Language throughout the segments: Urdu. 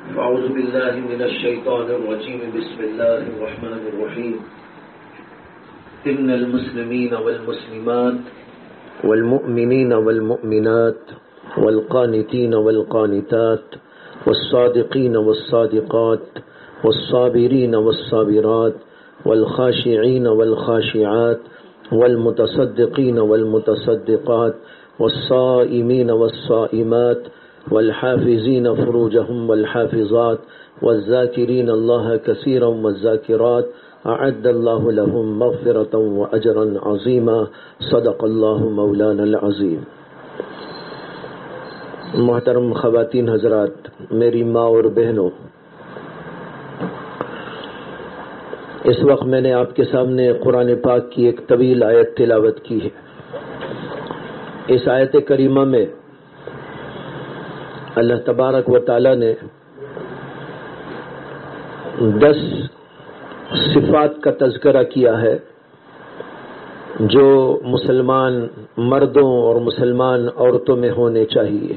أعوذ بالله من الشيطان الرجيم. بسم الله الرحمن الرحيم. إن المسلمين والمسلمات والمؤمنين والمؤمنات والقانتين والقانتات والصادقين والصادقات والصابرين والصابرات والخاشعين والخاشعات والمتصدقين والمتصدقات والصائمين والصائمات والحافظين فروجهم والحافظات والذاكرين الله كثيرا والذاكرات أعد الله لهم مغفرة وأجرا عظيما. صدق الله مولانا العظيم. محترم خواتین حضرات، میری ماں اور بہنوں، اس وقت میں نے آپ کے سامنے قرآن پاک کی ایک طویل آیت تلاوت کی ہے. اس آیت کریمہ میں اللہ تبارک و تعالی نے 10 صفات کا تذکرہ کیا ہے جو مسلمان مردوں اور مسلمان عورتوں میں ہونے چاہیے،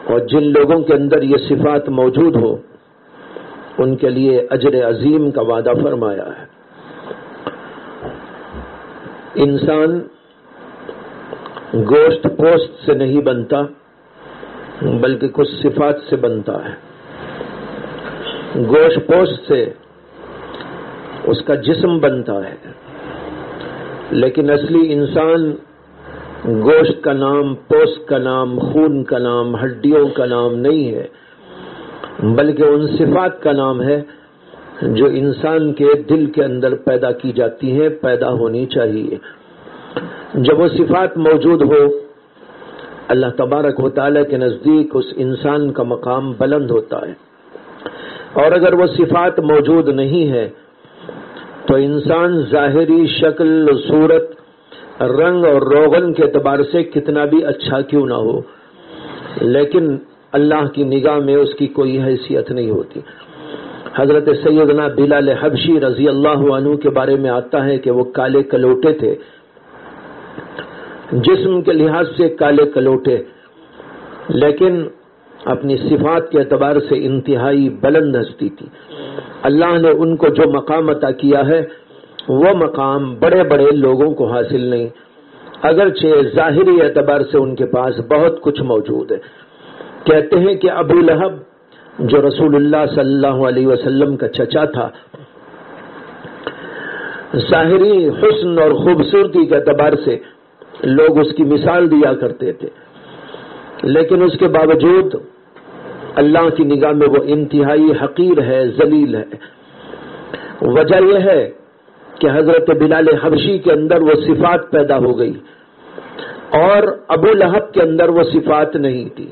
اور جن لوگوں کے اندر یہ صفات موجود ہو ان کے لیے اجر عظیم کا وعدہ فرمایا ہے. انسان گوشت پوست سے نہیں بنتا بلکہ کچھ صفات سے بنتا ہے. گوشت پوست سے اس کا جسم بنتا ہے، لیکن اصلی انسان گوشت کا نام، پوست کا نام، خون کا نام، ہڈیوں کا نام نہیں ہے، بلکہ ان صفات کا نام ہے جو انسان کے دل کے اندر پیدا کی جاتی ہیں، پیدا ہونی چاہیے. جب وہ صفات موجود ہو، اللہ تبارک و تعالیٰ کے نزدیک اس انسان کا مقام بلند ہوتا ہے. اور اگر وہ صفات موجود نہیں ہے تو انسان ظاہری شکل، صورت، رنگ اور روغن کے اعتبار سے کتنا بھی اچھا کیوں نہ ہو، لیکن اللہ کی نگاہ میں اس کی کوئی حیثیت نہیں ہوتی. حضرت سیدنا بلال حبشی رضی اللہ عنہ کے بارے میں آتا ہے کہ وہ کالے کلوٹے تھے، جسم کے لحاظ سے کالے کلوٹے، لیکن اپنی صفات کے اعتبار سے انتہائی بلند ہستی تھی. اللہ نے ان کو جو مقام عطا کیا ہے وہ مقام بڑے بڑے لوگوں کو حاصل نہیں، اگرچہ ظاہری اعتبار سے ان کے پاس بہت کچھ موجود ہے. کہتے ہیں کہ ابو لہب جو رسول اللہ صلی اللہ علیہ وسلم کا چچا تھا، ظاہری حسن اور خوبصورتی کے اعتبار سے لوگ اس کی مثال دیا کرتے تھے، لیکن اس کے باوجود اللہ کی نگاہ میں وہ انتہائی حقیر ہے، ذلیل ہے. وجہ یہ ہے کہ حضرت بلال حبشی کے اندر وہ صفات پیدا ہو گئی اور ابو لہب کے اندر وہ صفات نہیں تھی.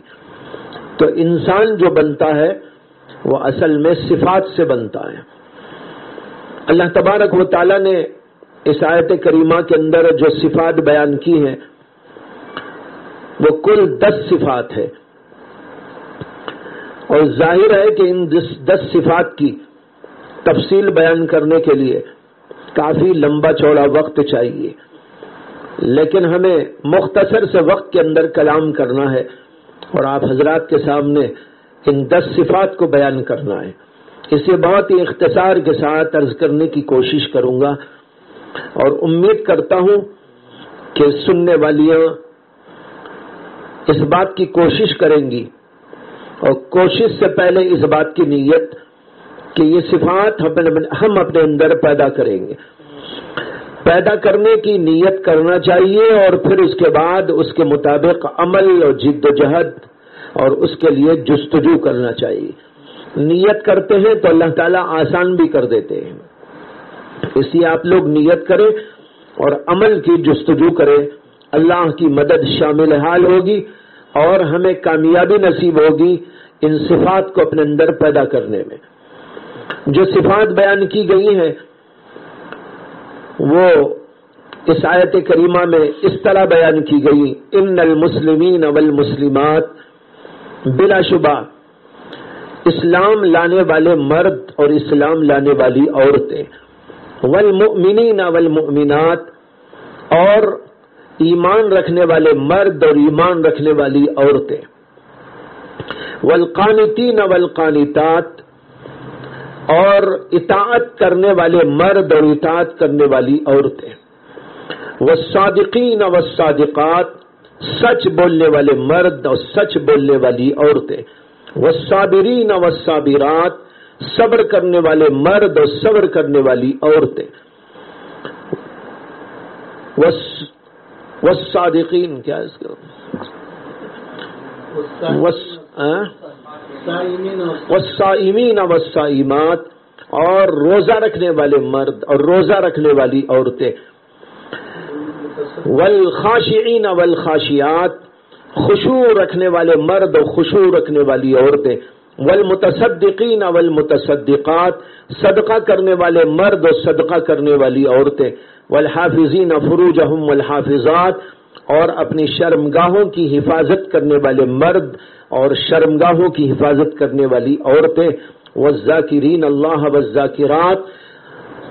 تو انسان جو بنتا ہے وہ اصل میں صفات سے بنتا ہے. اللہ تبارک و تعالی نے اس آیت کریمہ کے اندر جو صفات بیان کی ہیں وہ کل 10 صفات ہے، اور ظاہر ہے کہ ان 10 صفات کی تفصیل بیان کرنے کے لیے کافی لمبا چوڑا وقت چاہیے، لیکن ہمیں مختصر سے وقت کے اندر کلام کرنا ہے اور آپ حضرات کے سامنے ان 10 صفات کو بیان کرنا ہے. اسے بہت ہی اختصار کے ساتھ عرض کرنے کی کوشش کروں گا، اور امید کرتا ہوں کہ سننے والیاں اس بات کی کوشش کریں گی، اور کوشش سے پہلے اس بات کی نیت کہ یہ صفات ہم اپنے اندر پیدا کریں گے. پیدا کرنے کی نیت کرنا چاہیے، اور پھر اس کے بعد اس کے مطابق عمل اور جد و جہد اور اس کے لیے جستجو کرنا چاہیے. نیت کرتے ہیں تو اللہ تعالیٰ آسان بھی کر دیتے ہیں، اس لیے آپ لوگ نیت کریں اور عمل کی جستجو کریں. اللہ کی مدد شامل حال ہوگی اور ہمیں کامیابی نصیب ہوگی ان صفات کو اپنے اندر پیدا کرنے میں. جو صفات بیان کی گئی ہیں وہ اس آیت کریمہ میں اس طرح بیان کی گئی: ان المسلمین والمسلمات، بلا شبہ اسلام لانے والے مرد اور اسلام لانے والی عورتیں، والمؤمنین والمؤمنات، اور ایمان رکھنے والے مرد اور ایمان رکھنے والی عورتیں، والقانتین والقانتات، اور اطاعت کرنے والے مرد اور اطاعت کرنے والی عورتیں، والصادقین والصادقات، سچ بولنے والے مرد اور سچ بولنے والی عورتیں، والصابرین والصابرات، صبر کرنے والے مرد اور صبر کرنے والی عورتیں، والصادقین، کیا ہے اس کا، والصائمین والصائمات، اور روزہ رکھنے والے مرد اور روزہ رکھنے والی عورتیں، والخاشعین والخاشعات، خشوع رکھنے والے مرد اور خشوع رکھنے والی عورتیں، والمتصدقین والمتصدقات، صدقہ کرنے والے مرد اور صدقہ کرنے والی عورتیں، والحافظین فروجہم والحافظات، اور اپنی شرمگاہوں کی حفاظت کرنے والے مرد اور شرمگاہوں کی حفاظت کرنے والی عورتیں، والذاکرین اللہ والذاکرات،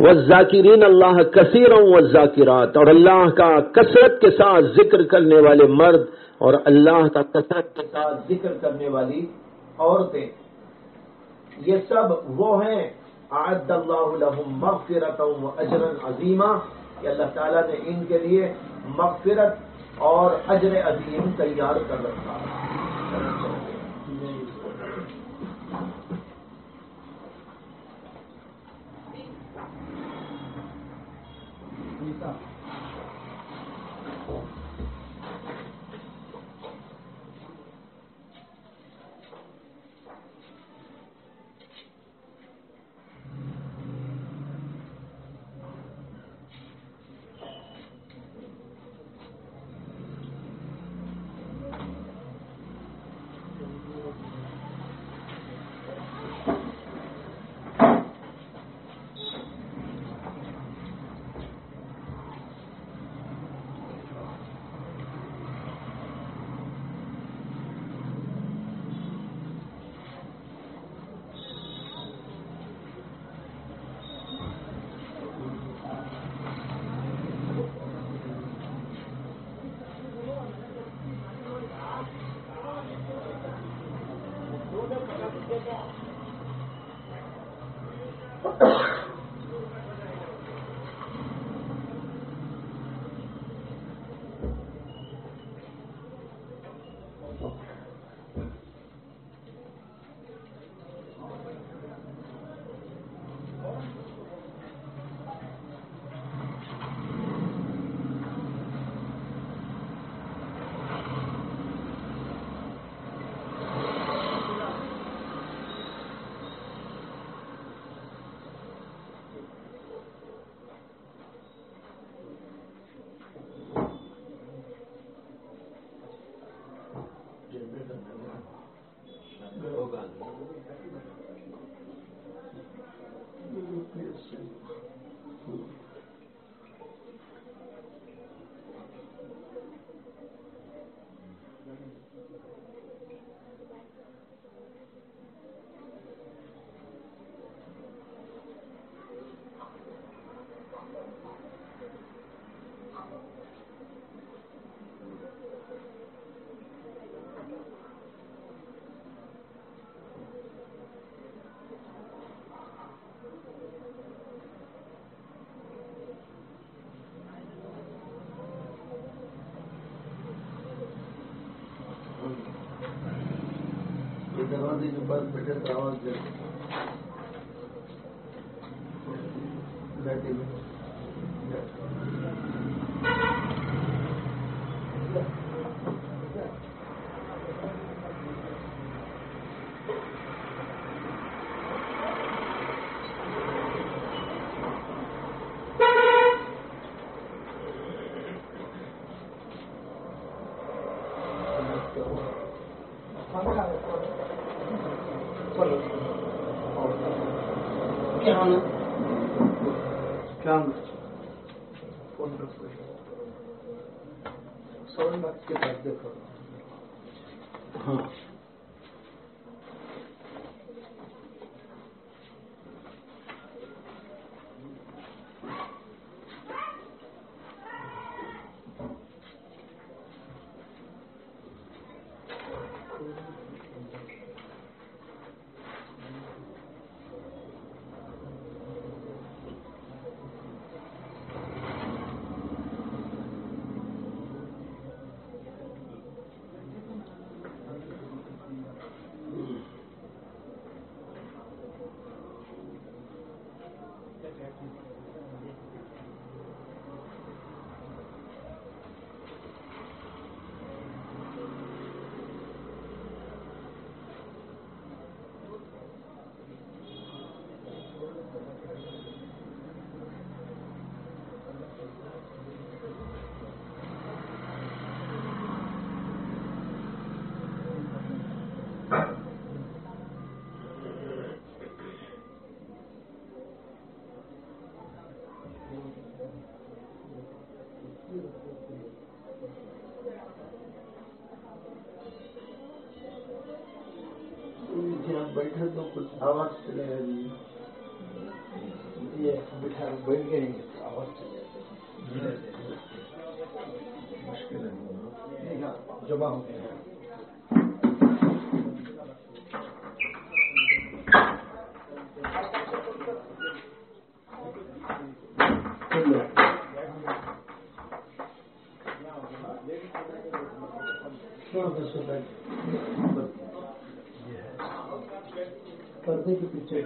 والذاکرین اللہ کثیرا والذاکرات، اور اللہ کا کثرت کے ساتھ ذکر کرنے والے مرد اور اللہ کا کثرت کے ساتھ ذکر کرنے والی عورتیں، یہ سب وہ ہیں اعد اللہ لہم مغفرۃ واجرا عظیما، کہ اللہ تعالیٰ نے ان کے لیے مغفرت اور اجر عظیم تیار کر رکھا ہے۔ دروازے کے پاس بیٹھے تو آواز دے بیٹھے ہاں بیٹھے تو کچھ آواز چلے گا جی. یہ بٹھا بیٹھ گئے آواز چلے گا. مشکل ہے جمع ہو گیا. پردے کے پیچھے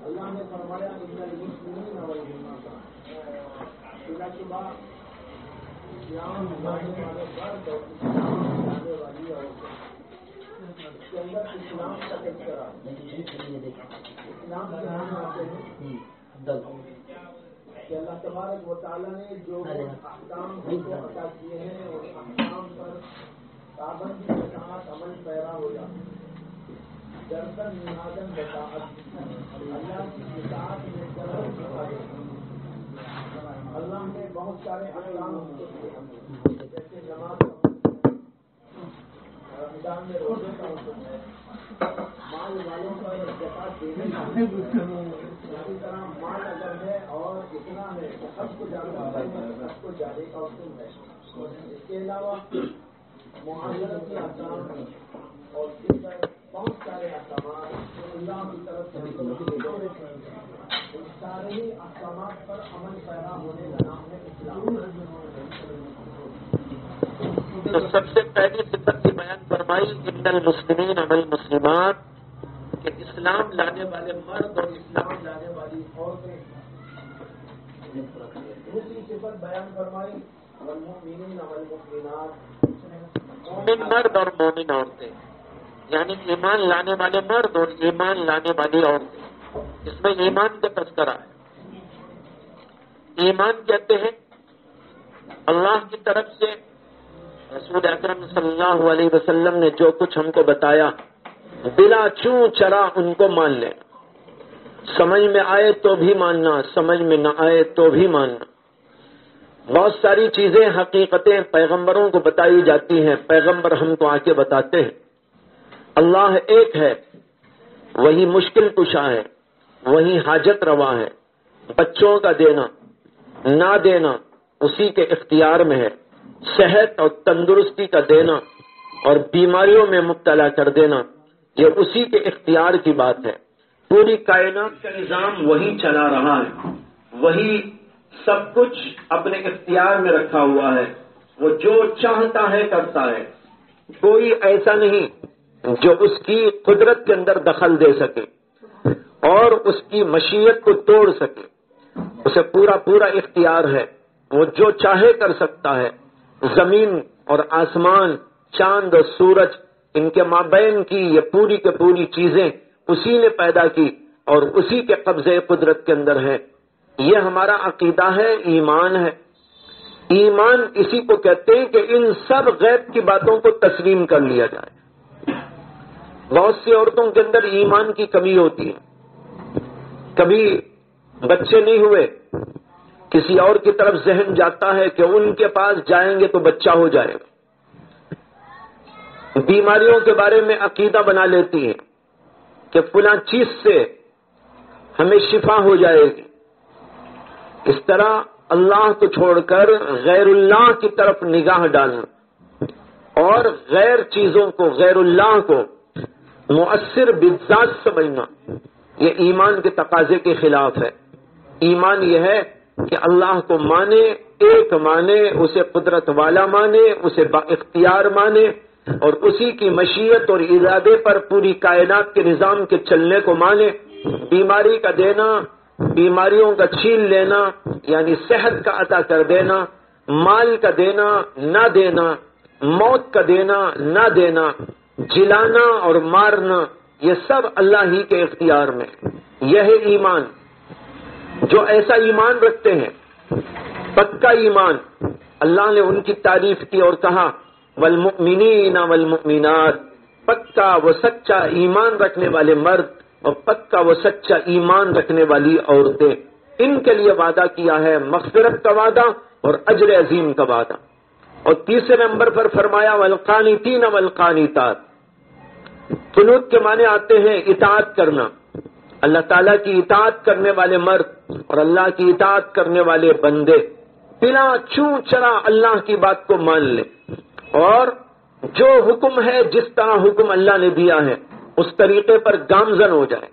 اللہ نے فرمایا اسلام کا تذکرہ اسلام کہ اللہ تبارک و تعالیٰ نے جو احکام کو عطا کیے ہیں اور احکام پر پابندی کے ساتھ عمل پیرا ہو جاتا درسن نہادن بطاعت اللہ کی اطاعت میں درد اللہ نے بہت سارے احکام جیسے نماز رمضان میں روزے کا حکم ہے مال والوں پر زکات دینے کا اسی طرح مال اگر ہے اور اتنا ہے تو سب کو جانا سب کو جانے کا حکم ہے اس کے علاوہ معاشرت کے احکام اور بہت سارے احکامات اللہ کی طرف سے سارے ہی احکامات پر عمل پیرا ہونے کا نام ہے اسلام. تو سب سے پہلی صفت کی بیان فرمائی ان المسلمین والمسلمات کہ اسلام لانے والے مرد اور اسلام لانے والی عورتیں. دوسری صفت بیان فرمائی والمؤمنین والمؤمنات، مومن مرد اور مومن عورتیں، یعنی ایمان لانے والے مرد اور ایمان لانے والی عورتیں. اس میں ایمان کا تذکرہ ہے. ایمان کہتے ہیں اللہ کی طرف سے رسول اکرم صلی اللہ علیہ وسلم نے جو کچھ ہم کو بتایا بلا چوں چرا ان کو مان لینا. سمجھ میں آئے تو بھی ماننا، سمجھ میں نہ آئے تو بھی ماننا. بہت ساری چیزیں حقیقتیں پیغمبروں کو بتائی جاتی ہیں، پیغمبر ہم کو آ کے بتاتے ہیں. اللہ ایک ہے، وہی مشکل کشا ہے، وہی حاجت روا ہے. بچوں کا دینا نہ دینا اسی کے اختیار میں ہے. صحت اور تندرستی کا دینا اور بیماریوں میں مبتلا کر دینا یہ اسی کے اختیار کی بات ہے. پوری کائنات کا نظام وہی چلا رہا ہے، وہی سب کچھ اپنے اختیار میں رکھا ہوا ہے. وہ جو چاہتا ہے کرتا ہے. کوئی ایسا نہیں جو اس کی قدرت کے اندر دخل دے سکے اور اس کی مشیت کو توڑ سکے. اسے پورا اختیار ہے، وہ جو چاہے کر سکتا ہے. زمین اور آسمان، چاند اور سورج، ان کے مابین کی یہ پوری چیزیں اسی نے پیدا کی اور اسی کے قبضے قدرت کے اندر ہے. یہ ہمارا عقیدہ ہے، ایمان ہے. ایمان اسی کو کہتے ہیں کہ ان سب غیب کی باتوں کو تسلیم کر لیا جائے. بہت سی عورتوں کے اندر ایمان کی کمی ہوتی ہے. کبھی بچے نہیں ہوئے، کسی اور کی طرف ذہن جاتا ہے کہ ان کے پاس جائیں گے تو بچہ ہو جائے گا. بیماریوں کے بارے میں عقیدہ بنا لیتی ہیں کہ فلاں چیز سے ہمیں شفا ہو جائے گی. اس طرح اللہ کو چھوڑ کر غیر اللہ کی طرف نگاہ ڈالنا اور غیر چیزوں کو، غیر اللہ کو مؤثر بالذات سمجھنا، یہ ایمان کے تقاضے کے خلاف ہے. ایمان یہ ہے کہ اللہ کو مانے، ایک مانے، اسے قدرت والا مانے، اسے با اختیار مانے اور اسی کی مشیت اور ارادے پر پوری کائنات کے نظام کے چلنے کو مانے. بیماری کا دینا، بیماریوں کا چھین لینا یعنی صحت کا عطا کر دینا، مال کا دینا نہ دینا، موت کا دینا نہ دینا، جلانا اور مارنا، یہ سب اللہ ہی کے اختیار میں. یہ ہے ایمان. جو ایسا ایمان رکھتے ہیں، پکا ایمان، اللہ نے ان کی تعریف کی اور کہا والمؤمنین والمؤمنات، پکا و سچا ایمان رکھنے والے مرد اور پکا و سچا ایمان رکھنے والی عورتیں. ان کے لیے وعدہ کیا ہے مغفرت کا وعدہ اور اجر عظیم کا وعدہ. اور تیسرے نمبر پر فرمایا والقانتین والقانتات. قنوت کے معنی آتے ہیں اطاعت کرنا. اللہ تعالیٰ کی اطاعت کرنے والے مرد اور اللہ کی اطاعت کرنے والے بندے بلا چوں چرا اللہ کی بات کو مان لیں اور جو حکم ہے، جس طرح حکم اللہ نے دیا ہے اس طریقے پر گامزن ہو جائے.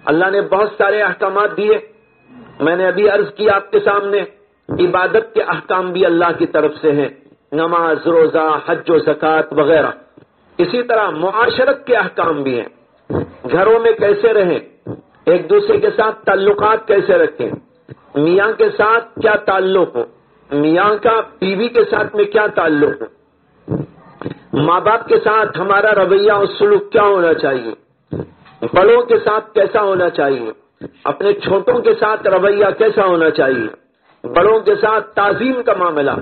اللہ نے بہت سارے احکامات دیے. میں نے ابھی عرض کیا آپ کے سامنے، عبادت کے احکام بھی اللہ کی طرف سے ہیں، نماز، روزہ، حج و زکوٰۃ وغیرہ. اسی طرح معاشرت کے احکام بھی ہیں. گھروں میں کیسے رہیں، ایک دوسرے کے ساتھ تعلقات کیسے رکھیں، میاں کے ساتھ کیا تعلق ہو، میاں کا بیوی کے ساتھ میں کیا تعلق ہو، ماں باپ کے ساتھ ہمارا رویہ اور سلوک کیا ہونا چاہیے، بڑوں کے ساتھ کیسا ہونا چاہیے، اپنے چھوٹوں کے ساتھ رویہ کیسا ہونا چاہیے، بڑوں کے ساتھ تعظیم کا معاملہ،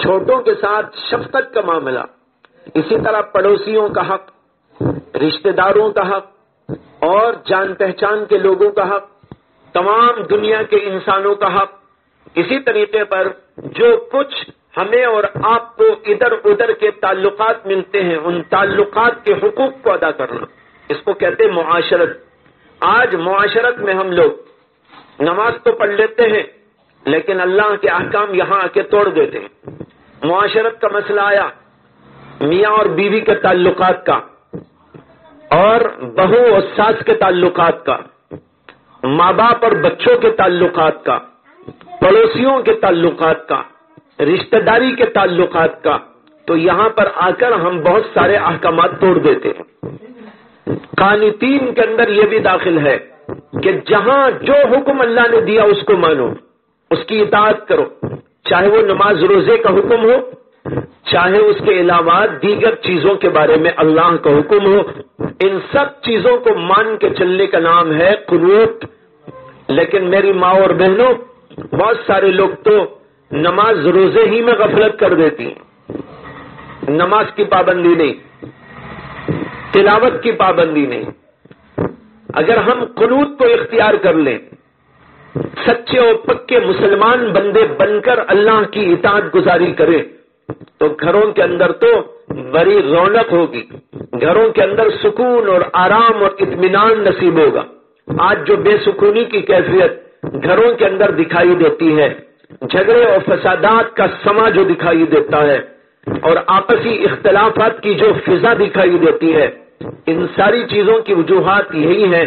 چھوٹوں کے ساتھ شفقت کا معاملہ. اسی طرح پڑوسیوں کا حق، رشتہ داروں کا حق اور جان پہچان کے لوگوں کا حق، تمام دنیا کے انسانوں کا حق. اسی طریقے پر جو کچھ ہمیں اور آپ کو ادھر ادھر کے تعلقات ملتے ہیں ان تعلقات کے حقوق کو ادا کرنا، اس کو کہتے ہیں معاشرت. آج معاشرت میں ہم لوگ نماز تو پڑھ لیتے ہیں لیکن اللہ کے احکام یہاں آ کے توڑ دیتے ہیں. معاشرت کا مسئلہ آیا میاں اور بیوی کے تعلقات کا اور بہو اور ساس کے تعلقات کا ماں باپ اور بچوں کے تعلقات کا، پڑوسیوں کے تعلقات کا، رشتہ داری کے تعلقات کا، تو یہاں پر آ کر ہم بہت سارے احکامات توڑ دیتے ہیں۔ قانتین کے اندر یہ بھی داخل ہے کہ جہاں جو حکم اللہ نے دیا اس کو مانو، اس کی اطاعت کرو، چاہے وہ نماز روزے کا حکم ہو، چاہے اس کے علاوہ دیگر چیزوں کے بارے میں اللہ کا حکم ہو، ان سب چیزوں کو مان کے چلنے کا نام ہے قنوت۔ لیکن میری ماں اور بہنوں، بہت سارے لوگ تو نماز روزے ہی میں غفلت کر دیتی ہیں، نماز کی پابندی نہیں، تلاوت کی پابندی نہیں۔ اگر ہم قنوت کو اختیار کر لیں، سچے اور پکے مسلمان بندے بن کر اللہ کی اطاعت گزاری کریں، تو گھروں کے اندر تو بڑی رونق ہوگی، گھروں کے اندر سکون اور آرام اور اطمینان نصیب ہوگا۔ آج جو بے سکونی کی کیفیت گھروں کے اندر دکھائی دیتی ہے، جھگڑے اور فسادات کا سما جو دکھائی دیتا ہے، اور آپسی اختلافات کی جو فضا دکھائی دیتی ہے، ان ساری چیزوں کی وجوہات یہی ہے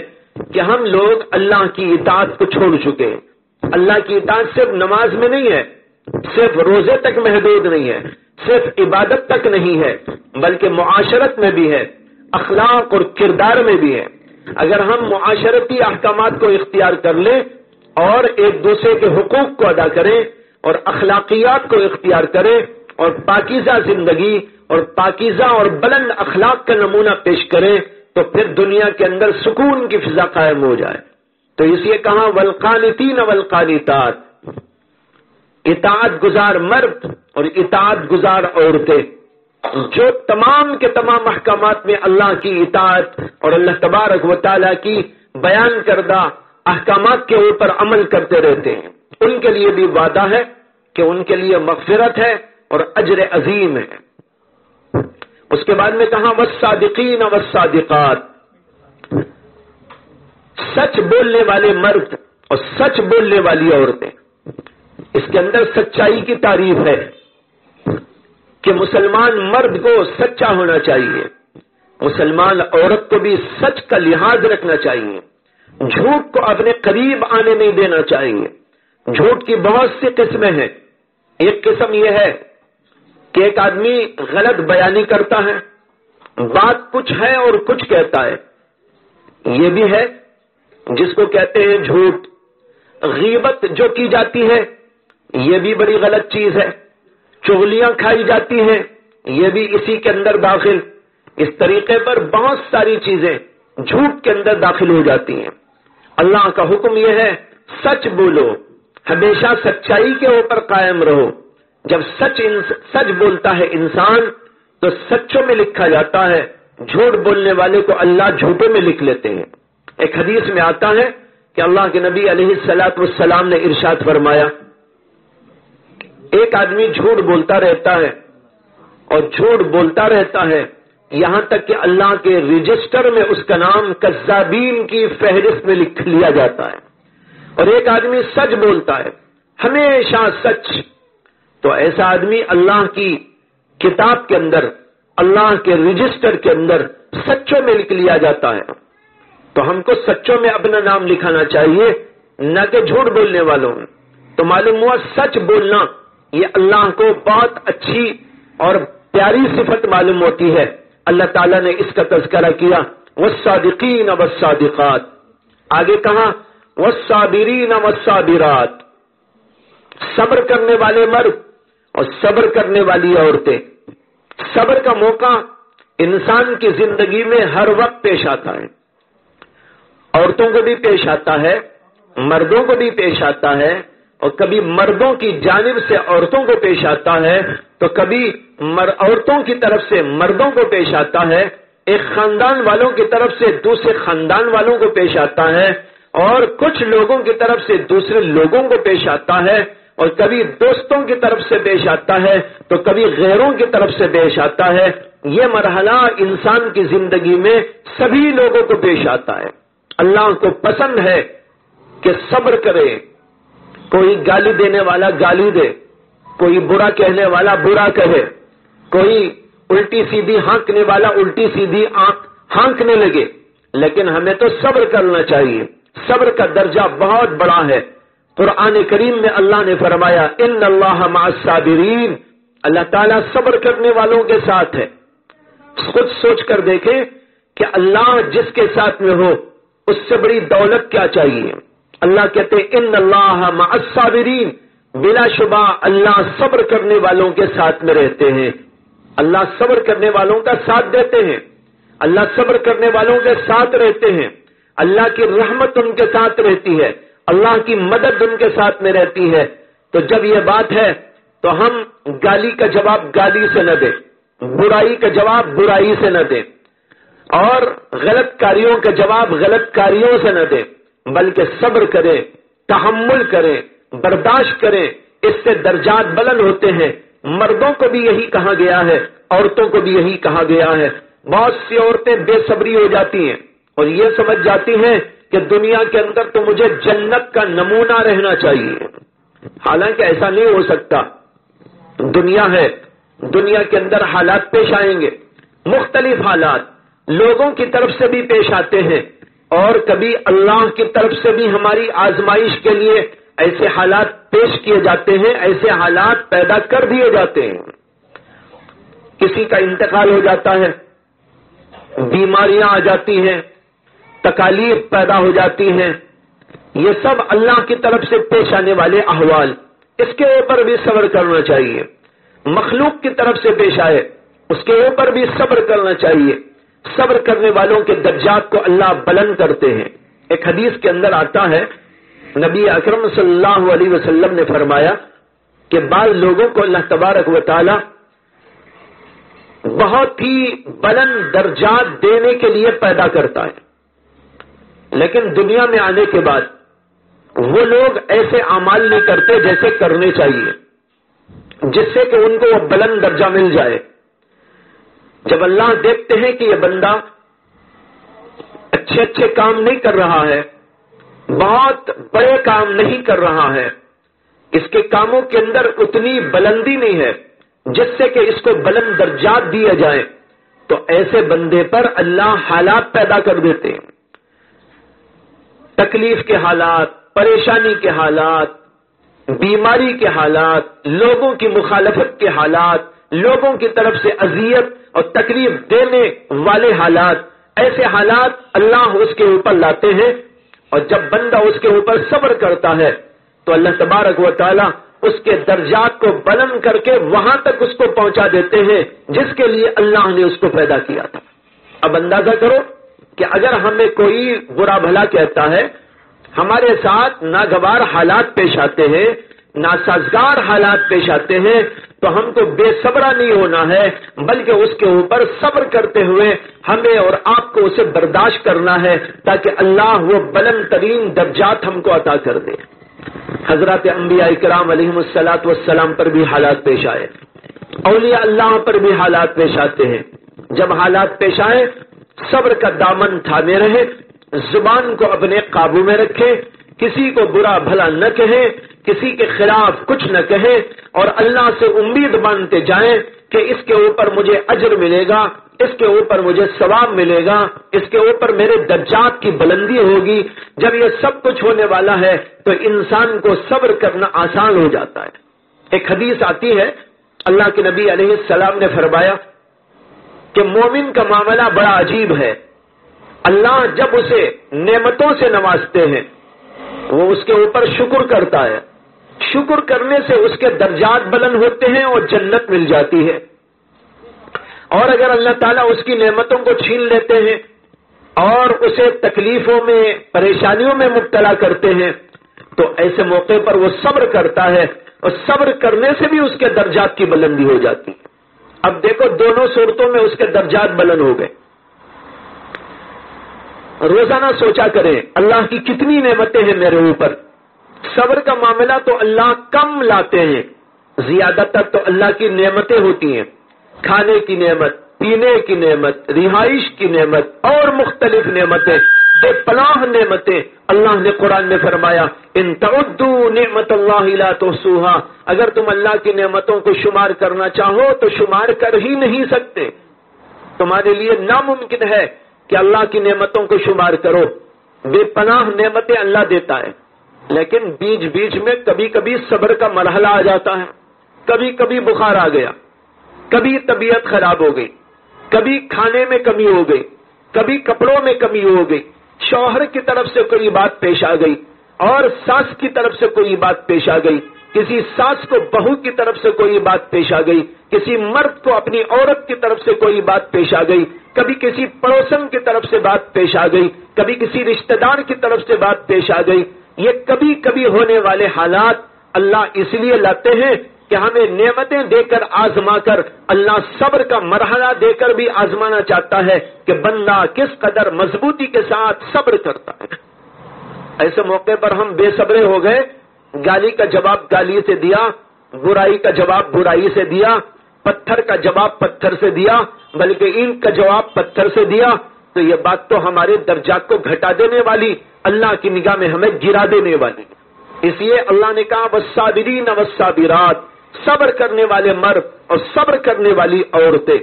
کہ ہم لوگ اللہ کی اطاعت کو چھوڑ چکے ہیں۔ اللہ کی اطاعت صرف نماز میں نہیں ہے، صرف روزے تک محدود نہیں ہے، صرف عبادت تک نہیں ہے، بلکہ معاشرت میں بھی ہے، اخلاق اور کردار میں بھی ہے۔ اگر ہم معاشرتی احکامات کو اختیار کر لیں اور ایک دوسرے کے حقوق کو ادا کریں اور اخلاقیات کو اختیار کریں اور پاکیزہ زندگی اور پاکیزہ اور بلند اخلاق کا نمونہ پیش کریں، تو پھر دنیا کے اندر سکون کی فضا قائم ہو جائے۔ تو اس لیے کہا والقانتین والقانتات، اطاعت گزار مرد اور اطاعت گزار عورتیں، جو تمام کے تمام احکامات میں اللہ کی اطاعت اور اللہ تبارک و تعالی کی بیان کردہ احکامات کے اوپر عمل کرتے رہتے ہیں، ان کے لیے بھی وعدہ ہے کہ ان کے لیے مغفرت ہے اور اجر عظیم ہے۔ اس کے بعد میں کہا والصادقین والصادقات، سچ بولنے والے مرد اور سچ بولنے والی عورتیں۔ اس کے اندر سچائی کی تعریف ہے کہ مسلمان مرد کو سچا ہونا چاہیے، مسلمان عورت کو بھی سچ کا لحاظ رکھنا چاہیے، جھوٹ کو اپنے قریب آنے نہیں دینا چاہیے۔ جھوٹ کی بہت سی قسمیں ہیں۔ ایک قسم یہ ہے کہ ایک آدمی غلط بیانی کرتا ہے، بات کچھ ہے اور کچھ کہتا ہے، یہ بھی ہے جس کو کہتے ہیں جھوٹ۔ غیبت جو کی جاتی ہے یہ بھی بڑی غلط چیز ہے، چغلیاں کھائی جاتی ہیں یہ بھی اسی کے اندر داخل۔ اس طریقے پر بہت ساری چیزیں جھوٹ کے اندر داخل ہو جاتی ہیں۔ اللہ کا حکم یہ ہے سچ بولو، ہمیشہ سچائی کے اوپر قائم رہو۔ جب سچ بولتا ہے انسان تو سچوں میں لکھا جاتا ہے، جھوٹ بولنے والے کو اللہ جھوٹوں میں لکھ لیتے ہیں۔ ایک حدیث میں آتا ہے کہ اللہ کے نبی علیہ الصلوۃ والسلام نے ارشاد فرمایا، ایک آدمی جھوٹ بولتا رہتا ہے اور جھوٹ بولتا رہتا ہے یہاں تک کہ اللہ کے رجسٹر میں اس کا نام کذابین کی فہرست میں لکھ لیا جاتا ہے، اور ایک آدمی سچ بولتا ہے ہمیشہ سچ، تو ایسا آدمی اللہ کی کتاب کے اندر، اللہ کے رجسٹر کے اندر سچوں میں لکھ لیا جاتا ہے۔ تو ہم کو سچوں میں اپنا نام لکھانا چاہیے، نہ کہ جھوٹ بولنے والوں میں۔ تو معلوم ہوا سچ بولنا یہ اللہ کو بہت اچھی اور پیاری صفت معلوم ہوتی ہے۔ اللہ تعالیٰ نے اس کا تذکرہ کیا والصادقین والصادقات، آگے کہا والصابرین والصابرات، صبر کرنے والے مرد اور صبر کرنے والی عورتیں۔ صبر کا موقع انسان کی زندگی میں ہر وقت پیش آتا ہے، عورتوں کو بھی پیش آتا ہے، مردوں کو بھی پیش آتا ہے، اور کبھی مردوں کی جانب سے عورتوں کو پیش آتا ہے تو کبھی عورتوں کی طرف سے مردوں کو پیش آتا ہے، ایک خاندان والوں کی طرف سے دوسرے خاندان والوں کو پیش آتا ہے، اور کچھ لوگوں کی طرف سے دوسرے لوگوں کو پیش آتا ہے، اور کبھی دوستوں کی طرف سے پیش آتا ہے تو کبھی غیروں کی طرف سے پیش آتا ہے۔ یہ مرحلہ انسان کی زندگی میں سبھی لوگوں کو پیش آتا ہے۔ اللہ کو پسند ہے کہ صبر کرے، کوئی گالی دینے والا گالی دے، کوئی برا کہنے والا برا کہے، کوئی الٹی سیدھی ہانکنے والا الٹی سیدھی ہانکنے لگے، لیکن ہمیں تو صبر کرنا چاہیے۔ صبر کا درجہ بہت بڑا ہے. قرآن کریم میں اللہ نے فرمایا ان اللہ مع الصابرین، اللہ تعالیٰ صبر کرنے والوں کے ساتھ ہے. خود سوچ کر دیکھیں کہ اللہ جس کے ساتھ میں ہو اس سے بڑی دولت کیا چاہیے. اللہ کہتے ہیں ان اللہ مع الصابرین، بلا شبہ اللہ صبر کرنے والوں کے ساتھ میں رہتے ہیں. اللہ صبر کرنے والوں کا ساتھ دیتے ہیں، اللہ صبر کرنے والوں کے ساتھ رہتے ہیں. اللہ کی رحمت ان کے ساتھ رہتی ہے، اللہ کی مدد ان کے ساتھ میں رہتی ہے. تو جب یہ بات ہے تو ہم گالی کا جواب گالی سے نہ دیں، برائی کا جواب برائی سے نہ دیں، اور غلط کاریوں کا جواب غلط کاریوں سے نہ دیں، بلکہ صبر کریں، تحمل کریں، برداشت کریں. اس سے درجات بلند ہوتے ہیں. مردوں کو بھی یہی کہا گیا ہے، عورتوں کو بھی یہی کہا گیا ہے. بہت سی عورتیں بے صبری ہو جاتی ہیں اور یہ سمجھ جاتی ہیں کہ دنیا کے اندر تو مجھے جنت کا نمونہ رہنا چاہیے. حالانکہ ایسا نہیں ہو سکتا. دنیا ہے، دنیا کے اندر حالات پیش آئیں گے، مختلف حالات لوگوں کی طرف سے بھی پیش آتے ہیں، اور کبھی اللہ کی طرف سے بھی ہماری آزمائش کے لیے ایسے حالات پیش کیے جاتے ہیں، ایسے حالات پیدا کر دیے جاتے ہیں. کسی کا انتقال ہو جاتا ہے، بیماریاں آ جاتی ہیں، تکالیف پیدا ہو جاتی ہیں. یہ سب اللہ کی طرف سے پیش آنے والے احوال، اس کے اوپر بھی صبر کرنا چاہیے. مخلوق کی طرف سے پیش آئے اس کے اوپر بھی صبر کرنا چاہیے. صبر کرنے والوں کے درجات کو اللہ بلند کرتے ہیں. ایک حدیث کے اندر آتا ہے، نبی اکرم صلی اللہ علیہ وسلم نے فرمایا کہ بعض لوگوں کو اللہ تبارک و تعالی بہت ہی بلند درجات دینے کے لیے پیدا کرتا ہے، لیکن دنیا میں آنے کے بعد وہ لوگ ایسے اعمال نہیں کرتے جیسے کرنے چاہیے، جس سے کہ ان کو وہ بلند درجہ مل جائے. جب اللہ دیکھتے ہیں کہ یہ بندہ اچھے اچھے کام نہیں کر رہا ہے، بہت بڑے کام نہیں کر رہا ہے، اس کے کاموں کے اندر اتنی بلندی نہیں ہے جس سے کہ اس کو بلند درجات دیے جائیں، تو ایسے بندے پر اللہ حالات پیدا کر دیتے ہیں. تکلیف کے حالات، پریشانی کے حالات، بیماری کے حالات، لوگوں کی مخالفت کے حالات، لوگوں کی طرف سے اذیت اور تکلیف دینے والے حالات، ایسے حالات اللہ اس کے اوپر لاتے ہیں. اور جب بندہ اس کے اوپر صبر کرتا ہے تو اللہ تبارک و تعالی اس کے درجات کو بلند کر کے وہاں تک اس کو پہنچا دیتے ہیں جس کے لیے اللہ نے اس کو پیدا کیا تھا. اب اندازہ کرو کہ اگر ہمیں کوئی برا بھلا کہتا ہے، ہمارے ساتھ ناگوار حالات پیش آتے ہیں، ناسازگار حالات پیش آتے ہیں، تو ہم کو بے صبرا نہیں ہونا ہے، بلکہ اس کے اوپر صبر کرتے ہوئے ہمیں اور آپ کو اسے برداشت کرنا ہے تاکہ اللہ وہ بلند ترین درجات ہم کو عطا کر دے. حضرات انبیاء کرام علیہم الصلاۃ والسلام پر بھی حالات پیش آئے، اولیاء اللہ پر بھی حالات پیش آتے ہیں. جب حالات پیش آئے صبر کا دامن تھامے رہے، زبان کو اپنے قابو میں رکھیں، کسی کو برا بھلا نہ کہیں، کسی کے خلاف کچھ نہ کہیں، اور اللہ سے امید باندھتے جائیں کہ اس کے اوپر مجھے اجر ملے گا، اس کے اوپر مجھے ثواب ملے گا، اس کے اوپر میرے درجات کی بلندی ہوگی. جب یہ سب کچھ ہونے والا ہے تو انسان کو صبر کرنا آسان ہو جاتا ہے. ایک حدیث آتی ہے، اللہ کے نبی علیہ السلام نے فرمایا کہ مومن کا معاملہ بڑا عجیب ہے. اللہ جب اسے نعمتوں سے نوازتے ہیں وہ اس کے اوپر شکر کرتا ہے، شکر کرنے سے اس کے درجات بلند ہوتے ہیں اور جنت مل جاتی ہے. اور اگر اللہ تعالیٰ اس کی نعمتوں کو چھین لیتے ہیں اور اسے تکلیفوں میں، پریشانیوں میں مبتلا کرتے ہیں تو ایسے موقع پر وہ صبر کرتا ہے اور صبر کرنے سے بھی اس کے درجات کی بلندی ہو جاتی ہے. اب دیکھو دونوں صورتوں میں اس کے درجات بلند ہو گئے. روزانہ سوچا کریں اللہ کی کتنی نعمتیں ہیں میرے اوپر. صبر کا معاملہ تو اللہ کم لاتے ہیں، زیادہ تر تو اللہ کی نعمتیں ہوتی ہیں، کھانے کی نعمت، پینے کی نعمت، رہائش کی نعمت اور مختلف نعمتیں، بے پناہ نعمتیں. اللہ نے قرآن میں فرمایا ان تعدوا نعمت اللہ لا تحصوها، اگر تم اللہ کی نعمتوں کو شمار کرنا چاہو تو شمار کر ہی نہیں سکتے. تمہارے لیے ناممکن ہے کہ اللہ کی نعمتوں کو شمار کرو. بے پناہ نعمتیں اللہ دیتا ہے، لیکن بیچ بیچ میں کبھی کبھی صبر کا مرحلہ آ جاتا ہے، کبھی کبھی بخار آ گیا، کبھی طبیعت خراب ہو گئی، کبھی کھانے میں کمی ہو گئی، کبھی کپڑوں میں کمی ہو گئی، شوہر کی طرف سے کوئی بات پیش آ گئی اور ساس کی طرف سے کوئی بات پیش آ گئی، کسی ساس کو بہو کی طرف سے کوئی بات پیش آ گئی، کسی مرد کو اپنی عورت کی طرف سے کوئی بات پیش آ گئی، کبھی کسی پڑوسن کی طرف سے بات پیش آ گئی، کبھی کسی رشتہ دار کی طرف سے بات پیش آ گئی۔ یہ کبھی کبھی ہونے والے حالات اللہ اس لیے لاتے ہیں کہ ہمیں نعمتیں دے کر آزما کر، اللہ صبر کا مرحلہ دے کر بھی آزمانا چاہتا ہے کہ بندہ کس قدر مضبوطی کے ساتھ صبر کرتا ہے۔ ایسے موقع پر ہم بے صبرے ہو گئے، گالی کا جواب گالی سے دیا، برائی کا جواب برائی سے دیا، پتھر کا جواب پتھر سے دیا، بلکہ اینٹ کا جواب پتھر سے دیا، تو یہ بات تو ہمارے درجات کو گھٹا دینے والی، اللہ کی نگاہ میں ہمیں گرا دینے والی۔ اس لیے اللہ نے کہا والصابرین والصابرات، صبر کرنے والے مرد اور صبر کرنے والی عورتیں۔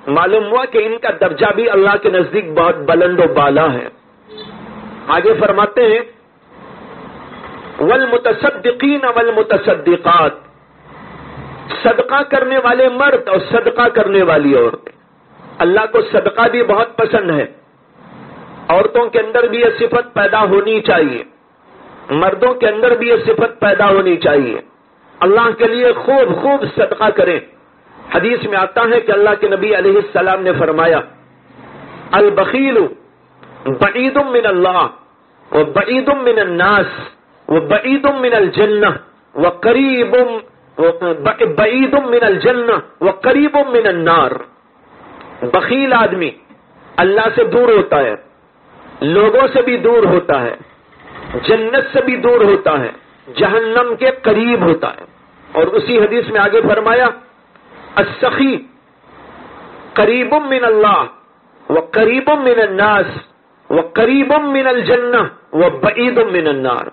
معلوم ہوا کہ ان کا درجہ بھی اللہ کے نزدیک بہت بلند و بالا ہے۔ آگے فرماتے ہیں والمتصدقین والمتصدقات، صدقہ کرنے والے مرد اور صدقہ کرنے والی عورتیں۔ اللہ کو صدقہ بھی بہت پسند ہے، عورتوں کے اندر بھی یہ صفت پیدا ہونی چاہیے، مردوں کے اندر بھی یہ صفت پیدا ہونی چاہیے، اللہ کے لیے خوب خوب صدقہ کریں۔ حدیث میں آتا ہے کہ اللہ کے نبی علیہ السلام نے فرمایا البخیل بعید من اللہ وبعید من الناس وبعید من الجنہ وقریب بعید من الجنہ وقریب من النار۔ بخیل آدمی اللہ سے دور ہوتا ہے، لوگوں سے بھی دور ہوتا ہے، جنت سے بھی دور ہوتا ہے، جہنم کے قریب ہوتا ہے۔ اور اسی حدیث میں آگے فرمایا السخی قریب من اللہ وقریب من الناس وقریب من الجنہ وبعید من النار۔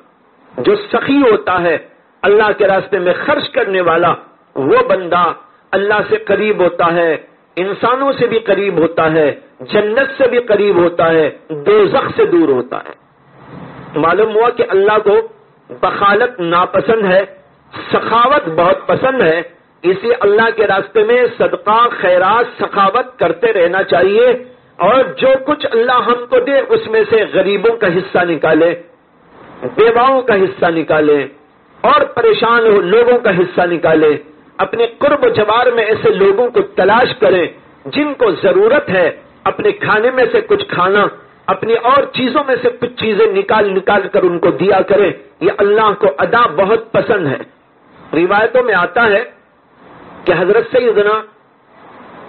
جو سخی ہوتا ہے، اللہ کے راستے میں خرچ کرنے والا، وہ بندہ اللہ سے قریب ہوتا ہے، انسانوں سے بھی قریب ہوتا ہے، جنت سے بھی قریب ہوتا ہے، دوزخ سے دور ہوتا ہے۔ معلوم ہوا کہ اللہ کو بخالت ناپسند ہے، سخاوت بہت پسند ہے، اس لیے اللہ کے راستے میں صدقہ خیرات سخاوت کرتے رہنا چاہیے، اور جو کچھ اللہ ہم کو دے اس میں سے غریبوں کا حصہ نکالے، بیواؤں کا حصہ نکالے، اور پریشان لوگوں کا حصہ نکالے، اپنے قرب و جوار میں ایسے لوگوں کو تلاش کریں جن کو ضرورت ہے، اپنے کھانے میں سے کچھ کھانا، اپنی اور چیزوں میں سے کچھ چیزیں نکال کر ان کو دیا کریں۔ یہ اللہ کو ادا بہت پسند ہے۔ روایتوں میں آتا ہے کہ حضرت سیدنا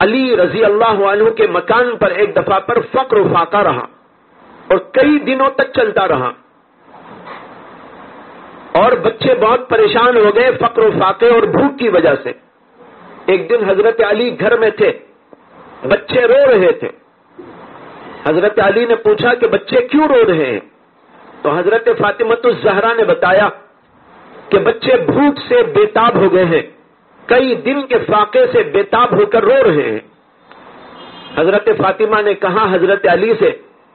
علی رضی اللہ عنہ کے مکان پر ایک دفعہ پر فقر و فاقہ رہا اور کئی دنوں تک چلتا رہا، اور بچے بہت پریشان ہو گئے فقر و فاقے اور بھوک کی وجہ سے۔ ایک دن حضرت علی گھر میں تھے، بچے رو رہے تھے۔ حضرت علی نے پوچھا کہ بچے کیوں رو رہے ہیں؟ تو حضرت فاطمۃ الزہرا نے بتایا کہ بچے بھوک سے بےتاب ہو گئے ہیں، کئی دن کے فاقے سے بےتاب ہو کر رو رہے ہیں۔ حضرت فاطمہ نے کہا حضرت علی سے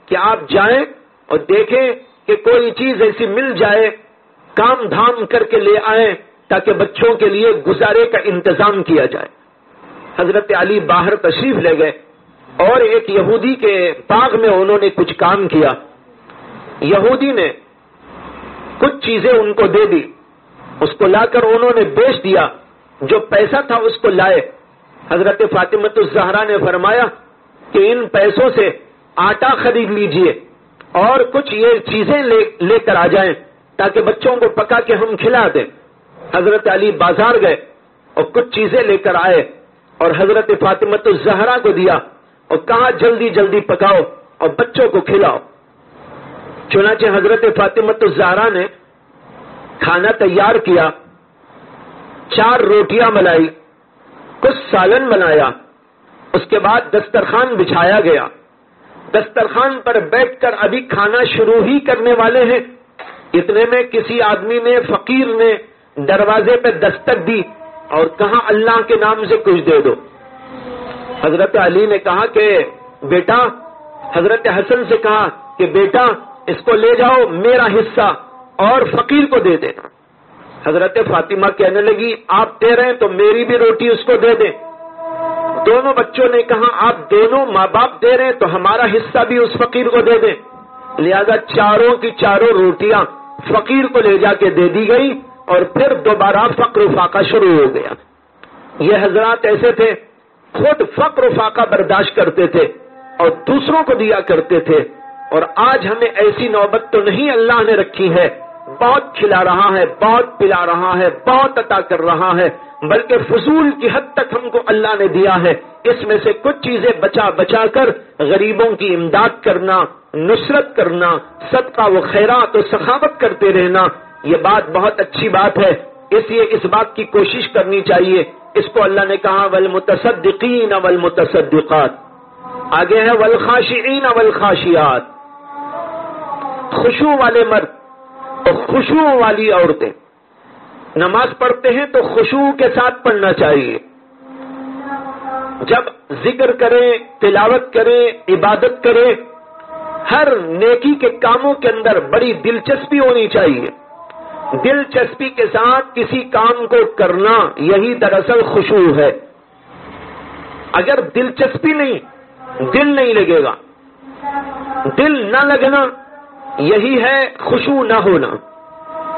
کہ آپ جائیں اور دیکھیں کہ کوئی چیز ایسی مل جائے، کام دھام کر کے لے آئیں تاکہ بچوں کے لیے گزارے کا انتظام کیا جائے۔ حضرت علی باہر تشریف لے گئے اور ایک یہودی کے باغ میں انہوں نے کچھ کام کیا۔ یہودی نے کچھ چیزیں ان کو دے دی، اس کو لا کر انہوں نے بیچ دیا، جو پیسہ تھا اس کو لائے۔ حضرت فاطمۃ الزہرا نے فرمایا کہ ان پیسوں سے آٹا خرید لیجئے اور کچھ یہ چیزیں لے کر آ جائیں تاکہ بچوں کو پکا کے ہم کھلا دیں۔ حضرت علی بازار گئے اور کچھ چیزیں لے کر آئے اور حضرت فاطمۃ الزہرا کو دیا اور کہا جلدی جلدی پکاؤ اور بچوں کو کھلاؤ۔ چنانچہ حضرت فاطمۃ الزہرا نے کھانا تیار کیا، 4 روٹیاں بنائی، کچھ سالن بنایا، اس کے بعد دسترخوان بچھایا گیا۔ دسترخوان پر بیٹھ کر ابھی کھانا شروع ہی کرنے والے ہیں، اتنے میں کسی آدمی نے، فقیر نے دروازے پہ دستک دی اور کہا اللہ کے نام سے کچھ دے دو۔ حضرت علی نے کہا کہ بیٹا، حضرت حسن سے کہا کہ بیٹا اس کو لے جاؤ میرا حصہ اور فقیر کو دے دینا۔ حضرت فاطمہ کہنے لگی آپ دے رہے ہیں تو میری بھی روٹی اس کو دے دیں۔ دونوں بچوں نے کہا آپ دونوں ماں باپ دے رہے ہیں تو ہمارا حصہ بھی اس فقیر کو دے دیں۔ لہذا چاروں کی چاروں روٹیاں فقیر کو لے جا کے دے دی گئی اور پھر دوبارہ فقر و فاقہ شروع ہو گیا۔ یہ حضرات ایسے تھے، خود فقر و فاقہ برداشت کرتے تھے اور دوسروں کو دیا کرتے تھے، اور آج ہمیں ایسی نوبت تو نہیں اللہ نے رکھی ہے، بہت کھلا رہا ہے، بہت پلا رہا ہے، بہت عطا کر رہا ہے، بلکہ فضول کی حد تک ہم کو اللہ نے دیا ہے۔ اس میں سے کچھ چیزیں بچا بچا کر غریبوں کی امداد کرنا، نصرت کرنا، صدقہ و خیرات و سخاوت کرتے رہنا، یہ بات بہت اچھی بات ہے۔ اس لیے اس بات کی کوشش کرنی چاہیے۔ اس کو اللہ نے کہا والمتصدقین والمتصدقات، آگے ہے والخاشعین والخاشعات، خشوع والے مرد اور خشوع والی عورتیں۔ نماز پڑھتے ہیں تو خشوع کے ساتھ پڑھنا چاہیے۔ جب ذکر کریں، تلاوت کریں، عبادت کریں، ہر نیکی کے کاموں کے اندر بڑی دلچسپی ہونی چاہیے۔ دلچسپی کے ساتھ کسی کام کو کرنا، یہی دراصل خشوع ہے۔ اگر دلچسپی نہیں، دل نہیں لگے گا، دل نہ لگنا، یہی ہے خشوع نہ ہونا۔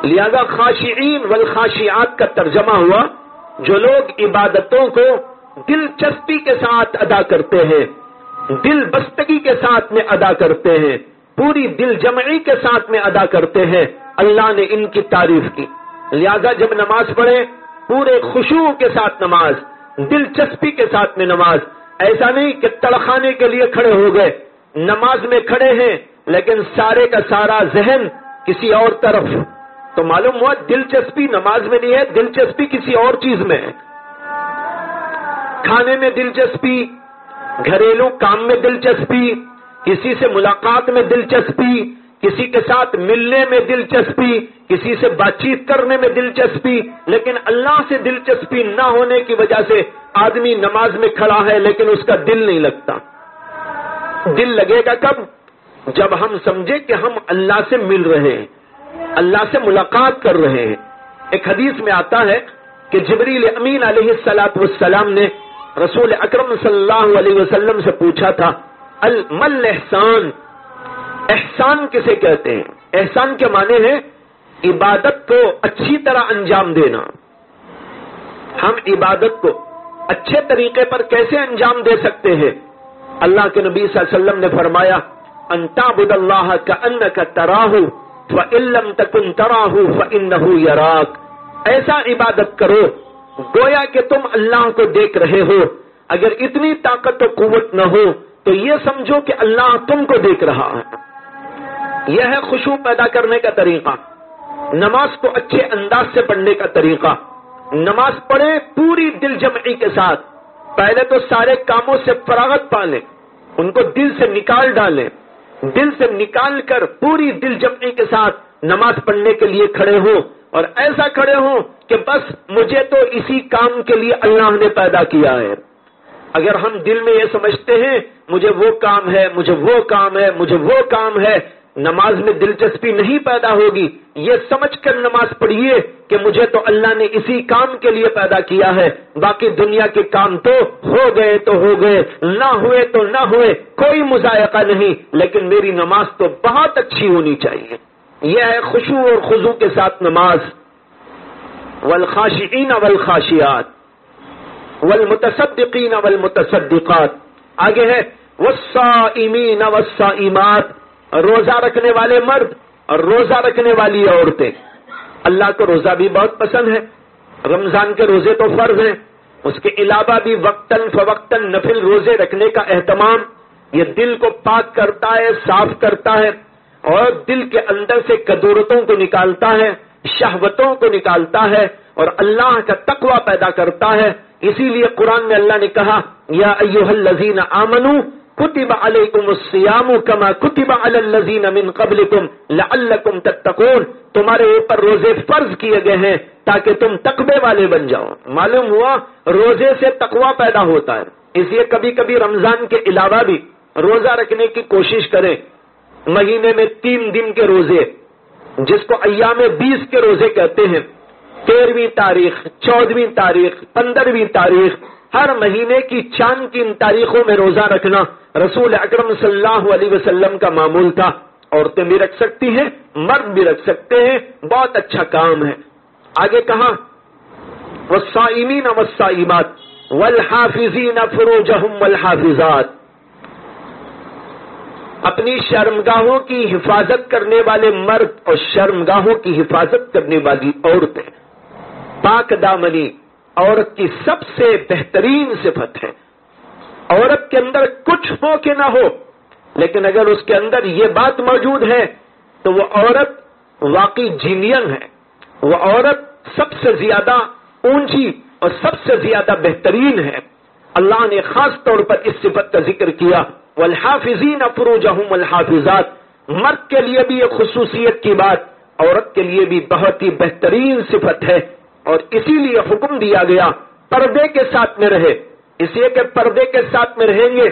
لہذا خاشعین والخاشعات کا ترجمہ ہوا جو لوگ عبادتوں کو دلچسپی کے ساتھ ادا کرتے ہیں، دل بستگی کے ساتھ میں ادا کرتے ہیں، پوری دل جمعی کے ساتھ میں ادا کرتے ہیں، اللہ نے ان کی تعریف کی۔ لہذا جب نماز پڑھیں پورے خشوع کے ساتھ نماز، دلچسپی کے ساتھ میں نماز، ایسا نہیں کہ تڑخانے کے لیے کھڑے ہو گئے، نماز میں کھڑے ہیں لیکن سارے کا سارا ذہن کسی اور طرف، تو معلوم ہوا دلچسپی نماز میں نہیں ہے، دلچسپی کسی اور چیز میں ہے۔ کھانے میں دلچسپی، گھریلو کام میں دلچسپی، کسی سے ملاقات میں دلچسپی، کسی کے ساتھ ملنے میں دلچسپی، کسی سے بات چیت کرنے میں دلچسپی، لیکن اللہ سے دلچسپی نہ ہونے کی وجہ سے آدمی نماز میں کھڑا ہے لیکن اس کا دل نہیں لگتا۔ دل لگے گا کب؟ جب ہم سمجھے کہ ہم اللہ سے مل رہے ہیں، اللہ سے ملاقات کر رہے ہیں۔ ایک حدیث میں آتا ہے کہ جبریل امین علیہ السلام نے رسول اکرم صلی اللہ علیہ وسلم سے پوچھا تھا مل احسان، احسان کسے کہتے ہیں؟ احسان کے معنی ہے عبادت کو اچھی طرح انجام دینا۔ ہم عبادت کو اچھے طریقے پر کیسے انجام دے سکتے ہیں؟ اللہ کے نبی صلی اللہ علیہ وسلم نے فرمایا ان تعبد اللہ کأنک تراہ فإن لم تکن تراہ فإنہ یراک، ایسا عبادت کرو گویا کہ تم اللہ کو دیکھ رہے ہو، اگر اتنی طاقت و قوت نہ ہو تو یہ سمجھو کہ اللہ تم کو دیکھ رہا ہے۔ یہ ہے خشوع پیدا کرنے کا طریقہ، نماز کو اچھے انداز سے پڑھنے کا طریقہ۔ نماز پڑھیں پوری دل جمعی کے ساتھ، پہلے تو سارے کاموں سے فراغت پالیں، ان کو دل سے نکال ڈالیں، دل سے نکال کر پوری دل جمعی کے ساتھ نماز پڑھنے کے لیے کھڑے ہوں، اور ایسا کھڑے ہوں کہ بس مجھے تو اسی کام کے لیے اللہ نے پیدا کیا ہے۔ اگر ہم دل میں یہ سمجھتے ہیں مجھے وہ کام ہے، مجھے وہ کام ہے، مجھے وہ کام ہے، نماز میں دلچسپی نہیں پیدا ہوگی۔ یہ سمجھ کر نماز پڑھیے کہ مجھے تو اللہ نے اسی کام کے لیے پیدا کیا ہے، باقی دنیا کے کام تو ہو گئے تو ہو گئے، نہ ہوئے تو نہ ہوئے، کوئی مذائقہ نہیں، لیکن میری نماز تو بہت اچھی ہونی چاہیے۔ یہ ہے خشوع اور خضوع کے ساتھ نماز۔ والخاشعین والخاشعات والمتصدقین والمتصدقات، آگے ہے والصائمین والصائمات، روزہ رکھنے والے مرد اور روزہ رکھنے والی عورتیں۔ اللہ کو روزہ بھی بہت پسند ہے، رمضان کے روزے تو فرض ہیں، اس کے علاوہ بھی وقتاً فوقتاً نفل روزے رکھنے کا اہتمام، یہ دل کو پاک کرتا ہے، صاف کرتا ہے، اور دل کے اندر سے کدورتوں کو نکالتا ہے، شہوتوں کو نکالتا ہے، اور اللہ کا تقوی پیدا کرتا ہے۔ اسی لیے قرآن میں اللہ نے کہا یا ایھا الذین آمنوا کتب علیکم الصیام کما کتب علی الذین من قبلکم لعلکم تتقون، تمہارے اوپر روزے فرض کیے گئے ہیں تاکہ تم تقوی والے بن جاؤ۔ معلوم ہوا روزے سے تقوی پیدا ہوتا ہے، اس لیے کبھی کبھی رمضان کے علاوہ بھی روزہ رکھنے کی کوشش کریں۔ مہینے میں 3 دن کے روزے، جس کو ایام 20 کے روزے کہتے ہیں، 13ویں تاریخ، 14ویں تاریخ، 15ویں تاریخ، ہر مہینے کی چاند کی ان تاریخوں میں روزہ رکھنا رسول اکرم صلی اللہ علیہ وسلم کا معمول تھا۔ عورتیں بھی رکھ سکتی ہیں، مرد بھی رکھ سکتے ہیں، بہت اچھا کام ہے۔ آگے کہا والصائمین والصائمات والحافظین فروجہم والحافظات، اپنی شرمگاہوں کی حفاظت کرنے والے مرد اور شرمگاہوں کی حفاظت کرنے والی عورتیں۔ پاک دامنی عورت کی سب سے بہترین صفت ہے۔ عورت کے اندر کچھ ہو کہ نہ ہو، لیکن اگر اس کے اندر یہ بات موجود ہے تو وہ عورت واقعی جینین ہے، وہ عورت سب سے زیادہ اونچی اور سب سے زیادہ بہترین ہے۔ اللہ نے خاص طور پر اس صفت کا ذکر کیا، والحافظین فروجہم والحافظات، مرد کے لیے بھی ایک خصوصیت کی بات، عورت کے لیے بھی بہت ہی بہترین صفت ہے، اور اسی لیے حکم دیا گیا پردے کے ساتھ میں رہے، اس لیے کہ پردے کے ساتھ میں رہیں گے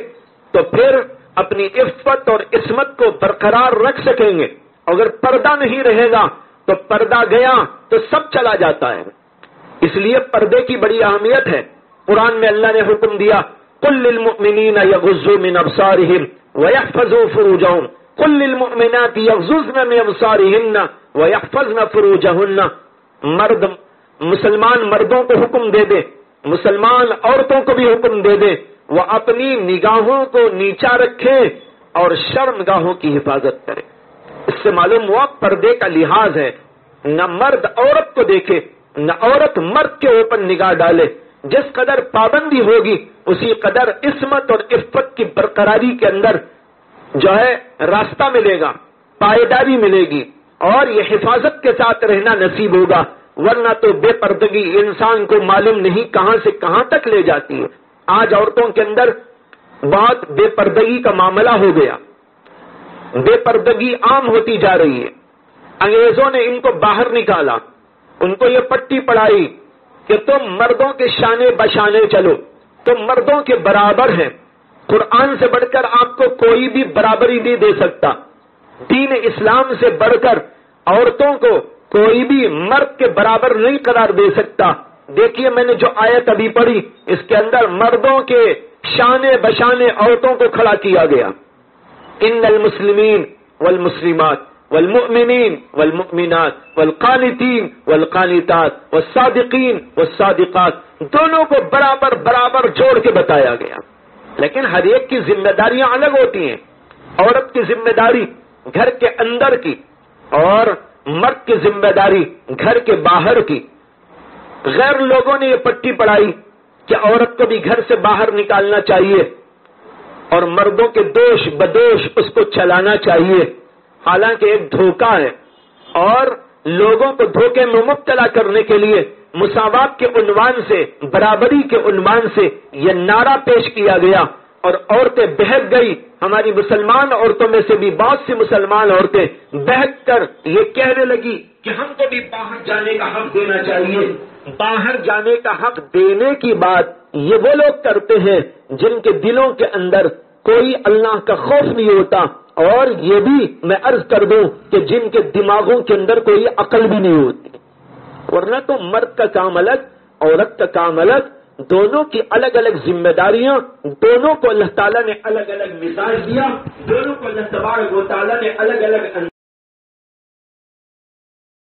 تو پھر اپنی عفت اور عصمت کو برقرار رکھ سکیں گے۔ اگر پردہ نہیں رہے گا تو پردہ گیا تو سب چلا جاتا ہے، اس لیے پردے کی بڑی اہمیت ہے۔ قرآن میں اللہ نے حکم دیا قل للمؤمنین یغضوا من ابصارہم ویحفظوا فروجہم، قل للمؤمنات یغضضن من ابصارہن ویحفظن فروجہن، مسلمان مردوں کو حکم دے دے، مسلمان عورتوں کو بھی حکم دے دے، وہ اپنی نگاہوں کو نیچا رکھیں اور شرمگاہوں کی حفاظت کریں۔ اس سے معلوم ہوا پردے کا لحاظ ہے، نہ مرد عورت کو دیکھے نہ عورت مرد کے اوپر نگاہ ڈالے۔ جس قدر پابندی ہوگی اسی قدر عصمت اور عفت کی برقراری کے اندر جو ہے راستہ ملے گا، پائیداری ملے گی، اور یہ حفاظت کے ساتھ رہنا نصیب ہوگا، ورنہ تو بے پردگی انسان کو معلوم نہیں کہاں سے کہاں تک لے جاتی ہے۔ آج عورتوں کے اندر بہت بے پردگی کا معاملہ ہو گیا، بے پردگی عام ہوتی جا رہی ہے۔ انگریزوں نے ان کو باہر نکالا، ان کو یہ پٹی پڑھائی کہ تم مردوں کے شانے بشانے چلو، تم مردوں کے برابر ہیں، قرآن سے بڑھ کر آپ کو کوئی بھی برابری نہیں دے سکتا، دین اسلام سے بڑھ کر عورتوں کو کوئی بھی مرد کے برابر نہیں قرار دے سکتا۔ دیکھیے میں نے جو آیت ابھی پڑھی اس کے اندر مردوں کے شانے بشانے عورتوں کو کھڑا کیا گیا۔ ان المسلمین والمسلمات والمؤمنین والمؤمنات والقانتین والقانتات والصادقین والصادقات، دونوں کو برابر برابر جوڑ کے بتایا گیا، لیکن ہر ایک کی ذمہ داریاں الگ ہوتی ہیں۔ عورت کی ذمہ داری گھر کے اندر کی اور مرد کی ذمہ داری گھر کے باہر کی۔ غیر لوگوں نے یہ پٹی پڑھائی کہ عورت کو بھی گھر سے باہر نکالنا چاہیے اور مردوں کے دوش بدوش اس کو چلانا چاہیے، حالانکہ ایک دھوکہ ہے، اور لوگوں کو دھوکے میں مبتلا کرنے کے لیے مساوات کے عنوان سے، برابری کے عنوان سے یہ نعرہ پیش کیا گیا، اور عورتیں بہک گئی۔ ہماری مسلمان عورتوں میں سے بھی بہت سی مسلمان عورتیں بہک کر یہ کہنے لگی کہ ہم کو بھی باہر جانے کا حق دینا چاہیے۔ باہر جانے کا حق دینے کی بات یہ وہ لوگ کرتے ہیں جن کے دلوں کے اندر کوئی اللہ کا خوف نہیں ہوتا، اور یہ بھی میں عرض کر دوں کہ جن کے دماغوں کے اندر کوئی عقل بھی نہیں ہوتی، ورنہ تو مرد کا کام الگ، عورت کا کام الگ، دونوں کی الگ الگ ذمہ داریاں، دونوں کو اللہ تعالیٰ نے الگ الگ مزاج دیا، دونوں کو اللہ تبارک و تعالیٰ نے الگ الگ